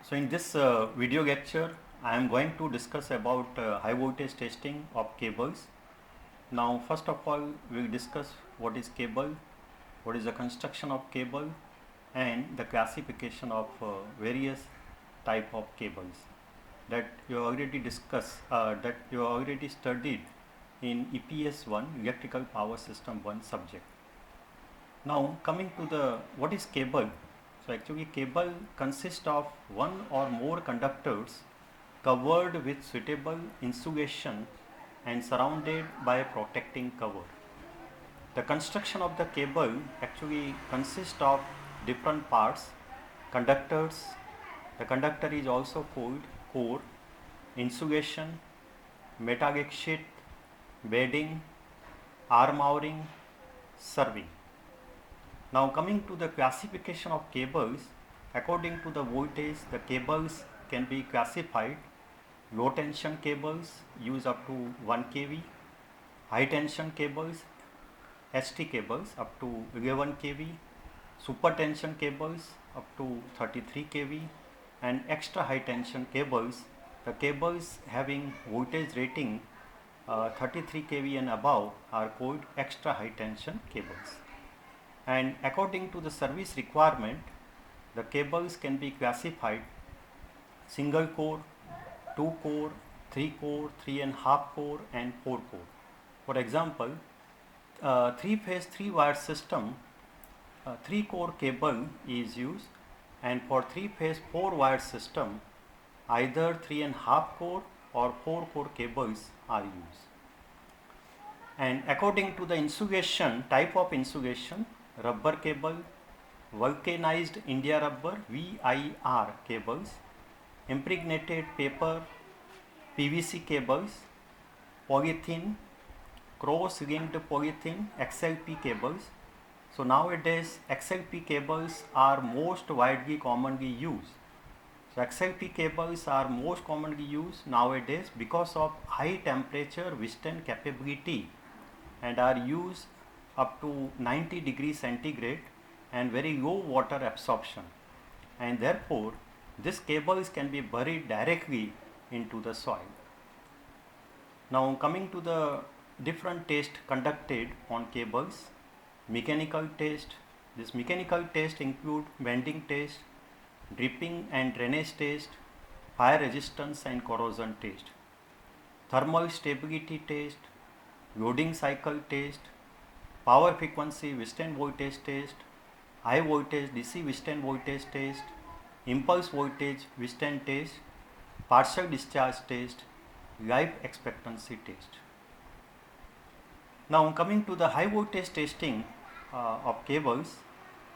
So in this video lecture, I am going to discuss about high voltage testing of cables. Now first of all, we will discuss what is cable, what is the construction of cable, and the classification of various type of cables that you already discussed, that you already studied in EPS 1, Electrical Power System 1 subject. Now coming to the what is cable. So actually cable consists of one or more conductors covered with suitable insulation and surrounded by a protecting cover. The construction of the cable actually consists of different parts, conductors, the conductor is also called core, insulation, metallic sheet, bedding, armoring, serving. Now coming to the classification of cables, according to the voltage, the cables can be classified. Low tension cables use up to 1 kV, high tension cables, ST cables up to 11 kV, super tension cables up to 33 kV, and extra high tension cables, the cables having voltage rating 33 kV and above are called extra high tension cables. And according to the service requirement, the cables can be classified single core, 2 core, 3 core, 3.5 core, and 4 core. For example, 3-phase 3-wire system, 3 core cable is used, and for 3-phase 4-wire system, either 3.5 core or 4 core cables are used. And according to the insulation, type of insulation, rubber cable, vulcanized India rubber VIR cables, impregnated paper PVC cables, polythene, cross-linked polythene XLP cables. So nowadays XLP cables are most widely commonly used. So XLP cables are most commonly used nowadays because of high temperature withstand capability and are used up to 90 degrees centigrade and very low water absorption, and therefore these cables can be buried directly into the soil. Now coming to the different tests conducted on cables, mechanical test. This mechanical test include bending test, dripping and drainage test, fire resistance and corrosion test, thermal stability test, loading cycle test, power frequency withstand voltage test, high voltage DC withstand voltage test, impulse voltage withstand test, partial discharge test, life expectancy test. Now coming to the high voltage testing of cables,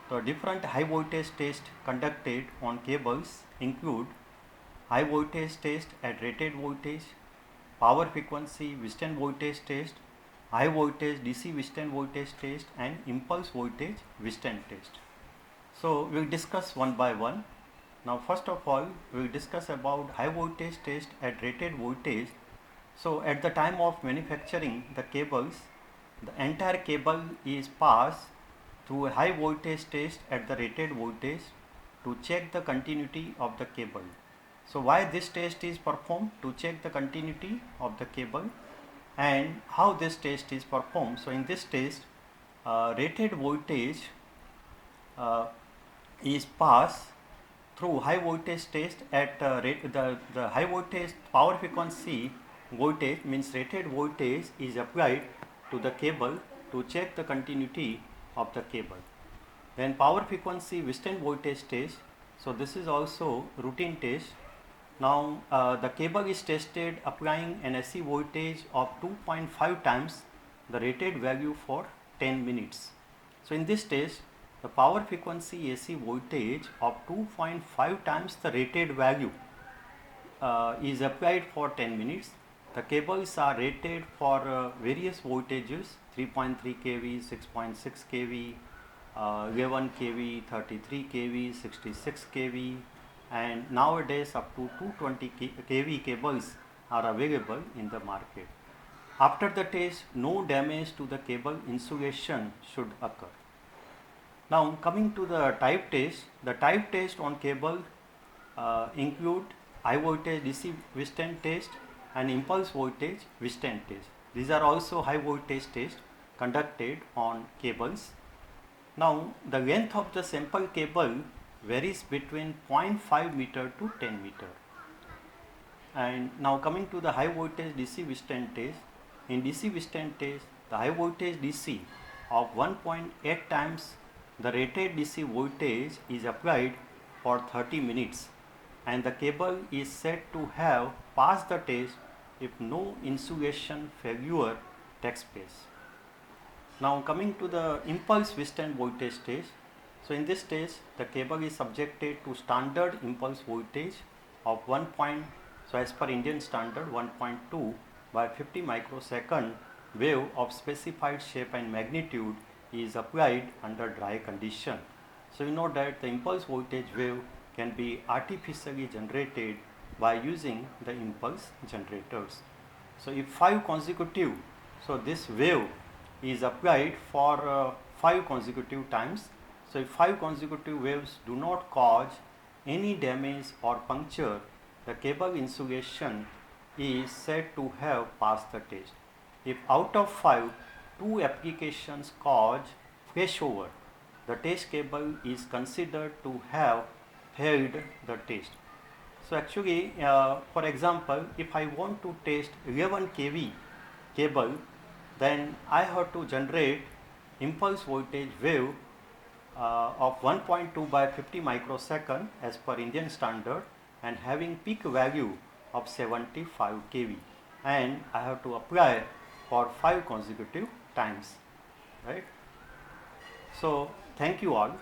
the different high voltage tests conducted on cables include high voltage test at rated voltage, power frequency withstand voltage test, high voltage DC withstand voltage test, and impulse voltage withstand test. So we will discuss one by one. Now first of all, we will discuss about high voltage test at rated voltage. So at the time of manufacturing the cables, the entire cable is passed through a high voltage test at the rated voltage to check the continuity of the cable. So why this test is performed? To check the continuity of the cable. And how this test is performed? So in this test, rated voltage is passed through high voltage test at the high voltage power frequency voltage, means rated voltage is applied to the cable to check the continuity of the cable. Then power frequency withstand voltage test. So this is also routine test. Now the cable is tested applying an AC voltage of 2.5 times the rated value for 10 minutes. So in this test, the power frequency AC voltage of 2.5 times the rated value is applied for 10 minutes. The cables are rated for various voltages, 3.3 kV, 6.6 kV, 11 kV, 33 kV, 66 kV, and nowadays up to 220 kV cables are available in the market. After the test, no damage to the cable insulation should occur. Now coming to the type test on cable include high voltage DC withstand test and impulse voltage withstand test. These are also high voltage tests conducted on cables. Now the length of the sample cable varies between 0.5 meter to 10 meter. And now coming to the high voltage DC withstand test. In DC withstand test, the high voltage DC of 1.8 times the rated DC voltage is applied for 30 minutes and the cable is said to have passed the test if no insulation failure takes place. Now coming to the impulse withstand voltage test. So in this test, the cable is subjected to standard impulse voltage of 1. So as per Indian standard 1.2 by 50 microsecond wave of specified shape and magnitude is applied under dry condition. So you know that the impulse voltage wave can be artificially generated by using the impulse generators. So if 5 consecutive, so this wave is applied for 5 consecutive times. So if 5 consecutive waves do not cause any damage or puncture, the cable insulation is said to have passed the test. If out of 5, 2 applications cause flashover, the test cable is considered to have failed the test. So actually, for example, if I want to test 11 kV cable, then I have to generate impulse voltage wave of 1.2 by 50 microsecond as per Indian standard and having peak value of 75 kV, and I have to apply for 5 consecutive times, right? So thank you all.